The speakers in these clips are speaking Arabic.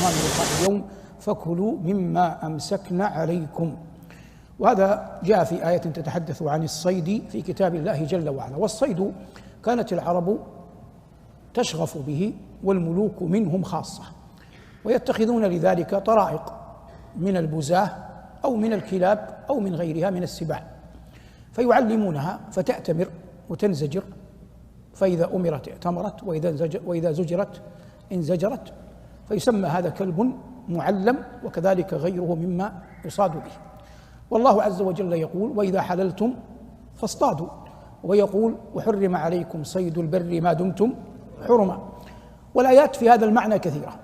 عنوان لقاء اليوم: فكلوا مما أمسكنا عليكم. وهذا جاء في آية تتحدث عن الصيد في كتاب الله جل وعلا. والصيد كانت العرب تشغف به والملوك منهم خاصة، ويتخذون لذلك طرائق من البزاة أو من الكلاب أو من غيرها من السباع، فيعلمونها فتأتمر وتنزجر، فإذا أمرت ائتمرت وإذا زجرت انزجرت، فيسمى هذا كلب معلم، وكذلك غيره مما يصاد به. والله عز وجل يقول: وإذا حللتم فاصطادوا، ويقول: وحرم عليكم صيد البر ما دمتم حرما. والآيات في هذا المعنى كثيرة،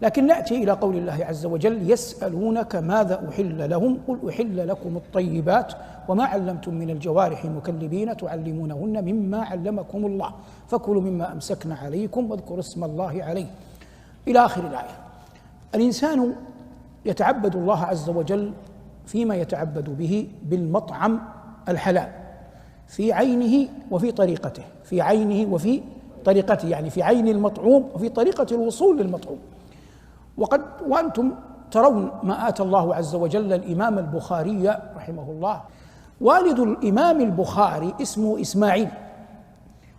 لكن نأتي إلى قول الله عز وجل: يسألونك ماذا أحل لهم قل أحل لكم الطيبات وما علمتم من الجوارح مكلبين تعلمونهن مما علمكم الله فكلوا مما أمسكنا عليكم واذكروا اسم الله عليه، إلى آخر الآية. الإنسان يتعبد الله عز وجل فيما يتعبد به بالمطعم الحلال في عينه وفي طريقته، في عينه وفي طريقته، يعني في عين المطعوم وفي طريقة الوصول للمطعوم. وأنتم ترون ما آتى الله عز وجل الإمام البخاري رحمه الله. والد الإمام البخاري اسمه إسماعيل،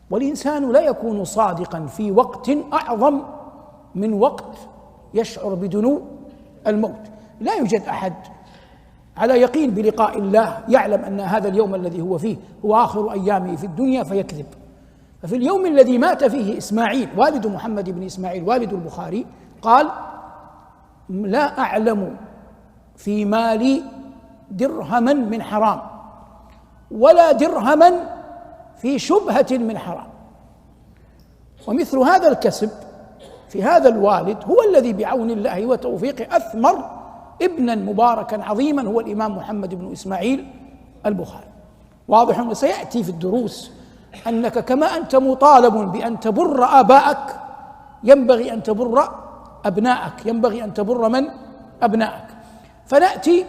والإنسان لا يكون صادقا في وقت أعظم من وقت يشعر بدنو الموت. لا يوجد أحد على يقين بلقاء الله يعلم أن هذا اليوم الذي هو فيه هو آخر أيامه في الدنيا فيكذب. ففي اليوم الذي مات فيه إسماعيل والد محمد بن إسماعيل والد البخاري قال: لا أعلم في مالي درهما من حرام ولا درهما في شبهة من حرام. ومثل هذا الكسب في هذا الوالد هو الذي بعون الله وتوفيقه أثمر ابنا مباركا عظيما هو الإمام محمد بن إسماعيل البخاري. واضح، وسيأتي في الدروس أنك كما أنت مطالب بأن تبر آباءك ينبغي أن تبر أبناءك، ينبغي أن تبر من؟ أبناءك. فنأتي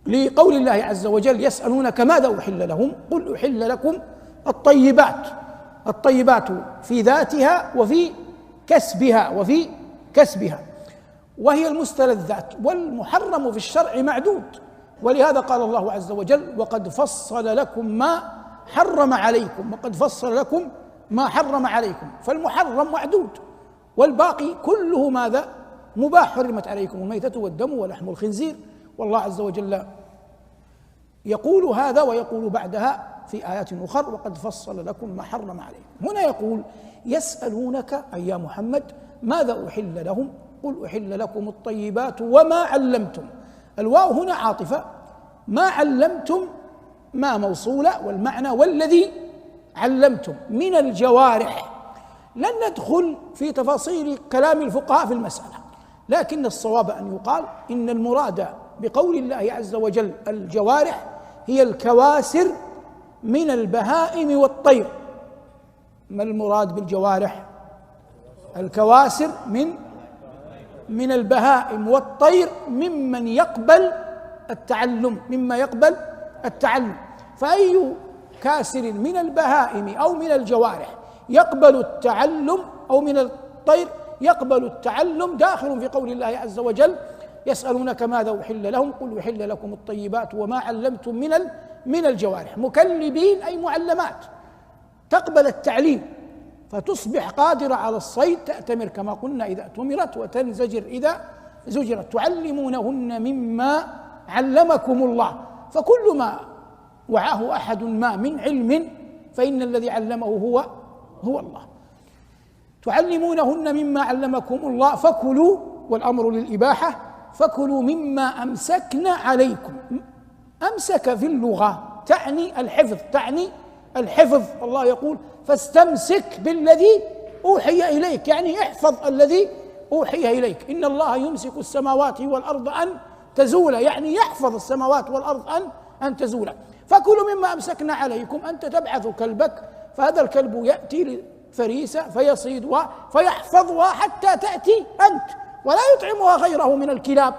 لقول الله عز وجل: يسألونك ماذا أحل لهم قل أحل لكم الطيبات. الطيبات في ذاتها وفي كسبها وهي المستلذات، والمحرم في الشرع معدود. ولهذا قال الله عز وجل: وقد فصل لكم ما حرم عليكم، وقد فصل لكم ما حرم عليكم. فالمحرم معدود، والباقي كله ماذا؟ مباح. حرمت عليكم الميتة والدم ولحم الخنزير. والله عز وجل يقول هذا ويقول بعدها في آيات أخرى: وقد فصل لكم ما حرم عليكم. هنا يقول: يسألونك أي يا محمد ماذا أحل لهم قل أحل لكم الطيبات وما علمتم. الواو هنا عاطفة، ما علمتم ما موصولة، والمعنى والذي علمتم من الجوارح. لن ندخل في تفاصيل كلام الفقهاء في المسألة، لكن الصواب أن يقال إن المراد بقول الله عز وجل الجوارح هي الكواسر من البهائم والطير. ما المراد بالجوارح؟ الكواسر من البهائم والطير ممن يقبل التعلم. فأي كاسر من البهائم أو من الجوارح يقبل التعلم أو من الطير يقبل التعلم داخل في قول الله عز وجل: يسألونك ماذا أحل لهم قل أحل لكم الطيبات وما علمتم من الجوارح. مكلبين أي معلمات تقبل التعليم فتصبح قادرة على الصيد، تأتمر كما قلنا إذا أتمرت وتنزجر إذا زجرت. تعلمونهن مما علمكم الله. فكل ما وعاه أحد ما من علم فإن الذي علمه هو الله. تعلمونهن مما علمكم الله فكلوا، والأمر للإباحة، فكلوا مما أمسكنا عليكم. أمسك في اللغة تعني الحفظ. الله يقول: فاستمسك بالذي أوحي إليك، يعني احفظ الذي أوحي إليك. إن الله يمسك السماوات والأرض أن تزولا، يعني يحفظ السماوات والأرض أن تزولا. فكلوا مما أمسكنا عليكم. أنت تبعث كلبك، فهذا الكلب يأتي لفريسة فيصيدها فيحفظها حتى تأتي أنت، ولا يطعمها غيره من الكلاب.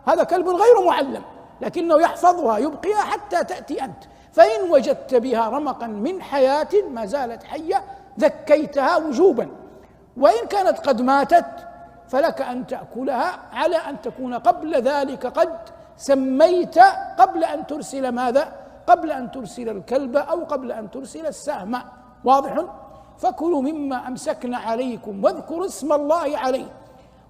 هذا كلب غير معلم، لكنه يحفظها يبقيها حتى تأتي أنت. فإن وجدت بها رمقا من حياة ما زالت حية ذكيتها وجوبا، وإن كانت قد ماتت فلك أن تأكلها على أن تكون قبل ذلك قد سميت قبل أن ترسل ماذا؟ قبل أن ترسل الكلب أو قبل أن ترسل السهم. واضح؟ فكلوا مما أمسكن عليكم واذكروا اسم الله عليه.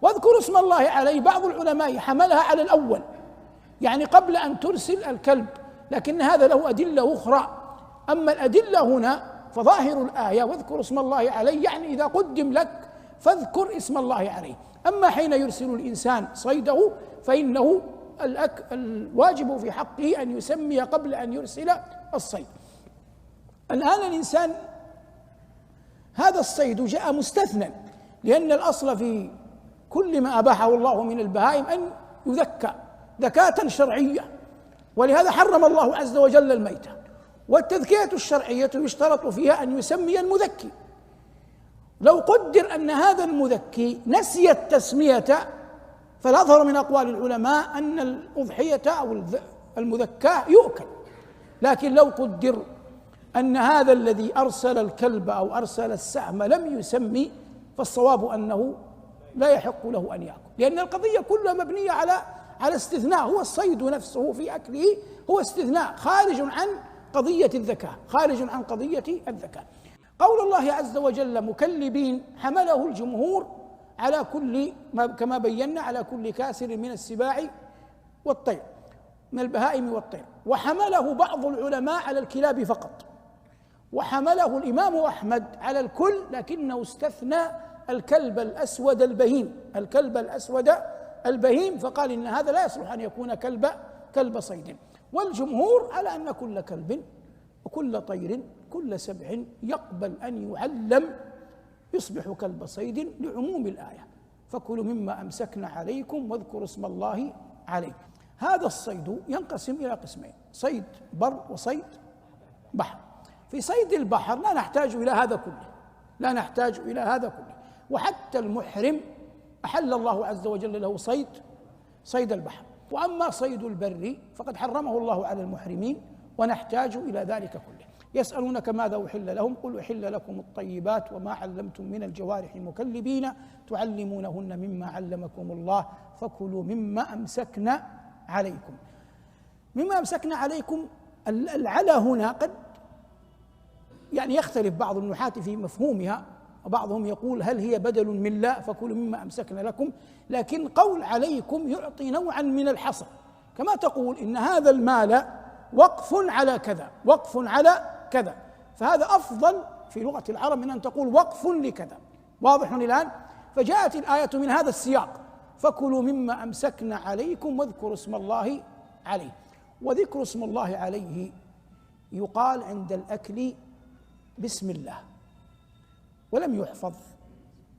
واذكروا اسم الله عليه، بعض العلماء حملها على الأول، يعني قبل أن ترسل الكلب، لكن هذا له أدلة أخرى. أما الأدلة هنا فظاهر الآية واذكروا اسم الله عليه، يعني إذا قدم لك فاذكر اسم الله عليه. أما حين يرسل الإنسان صيده فإنه الواجب في حقه أن يسمي قبل أن يرسل الصيد. الآن الإنسان هذا الصيد جاء مستثنى، لأن الأصل في كل ما أباحه الله من البهائم أن يذكى ذكاة شرعية، ولهذا حرم الله عز وجل الميتة. والتذكية الشرعية يشترط فيها أن يسمي المذكي. لو قدر أن هذا المذكي نسي التسمية فالأظهر من أقوال العلماء أن الأضحية أو المذكاة يؤكل. لكن لو قدر أن هذا الذي أرسل الكلب أو أرسل السهم لم يسمي فالصواب أنه لا يحق له أن يأكل، لأن القضية كلها مبنية على استثناء. هو الصيد نفسه في أكله هو استثناء خارج عن قضية الذكاء، خارج عن قضية الذكاء. قول الله عز وجل مكلبين حمله الجمهور على كل كما بينا على كل كاسر من السباع والطير، من البهائم والطير، وحمله بعض العلماء على الكلاب فقط، وحمله الإمام أحمد على الكل، لكنه استثنى الكلب الأسود البهيم، الكلب الأسود البهيم، فقال إن هذا لا يصلح أن يكون كلب صيد. والجمهور على أن كل كلب وكل طير كل سبع يقبل أن يعلم يصبح كلب صيد لعموم الآية. فكلوا مما أمسكن عليكم واذكروا اسم الله عليه. هذا الصيد ينقسم إلى قسمين: صيد بر وصيد بحر. في صيد البحر لا نحتاج إلى هذا كله، لا نحتاج إلى هذا كله. وحتى المحرم أحل الله عز وجل له صيد البحر. وأما صيد البر فقد حرمه الله على المحرمين ونحتاج إلى ذلك كله. يسألونك ماذا أحل لهم قل أحل لكم الطيبات وما علمتم من الجوارح مكلبين تعلمونهن مما علمكم الله فكلوا مما أمسكنا عليكم. مما أمسكنا عليكم العلى هنا قد يعني يختلف بعض النحاة في مفهومها، وبعضهم يقول هل هي بدل من لا فكلوا مما أمسكنا لكم، لكن قول عليكم يعطي نوعا من الحصر، كما تقول إن هذا المال وقف على كذا، وقف على كذا، فهذا أفضل في لغة العرب من أن تقول وقف لكذا. واضح الآن؟ فجاءت الآية من هذا السياق: فكلوا مما أمسكنا عليكم واذكروا اسم الله عليه. وذكر اسم الله عليه يقال عند الأكل بسم الله، ولم يحفظ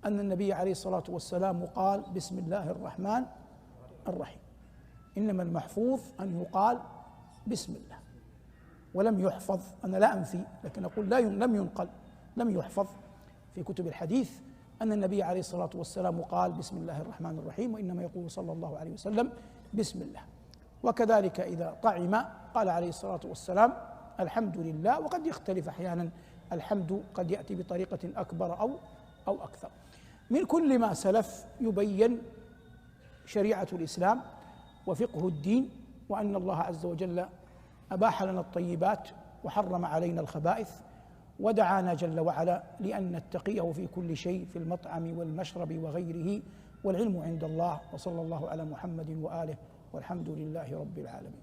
أن النبي عليه الصلاة والسلام قال بسم الله الرحمن الرحيم، إنما المحفوظ أن يقال بسم الله. ولم يحفظ، أنا لا أنفي لكن أقول لم ينقل، لم يحفظ في كتب الحديث أن النبي عليه الصلاة والسلام قال بسم الله الرحمن الرحيم، وإنما يقول صلى الله عليه وسلم بسم الله. وكذلك إذا طعم قال عليه الصلاة والسلام الحمد لله، وقد يختلف أحيانا الحمد قد يأتي بطريقة أكبر أو أكثر. من كل ما سلف يبين شريعة الإسلام وفقه الدين، وأن الله عز وجل أباح لنا الطيبات وحرم علينا الخبائث، ودعانا جل وعلا لأن نتقيه في كل شيء في المطعم والمشرب وغيره، والعلم عند الله. وصلى الله على محمد وآله، والحمد لله رب العالمين.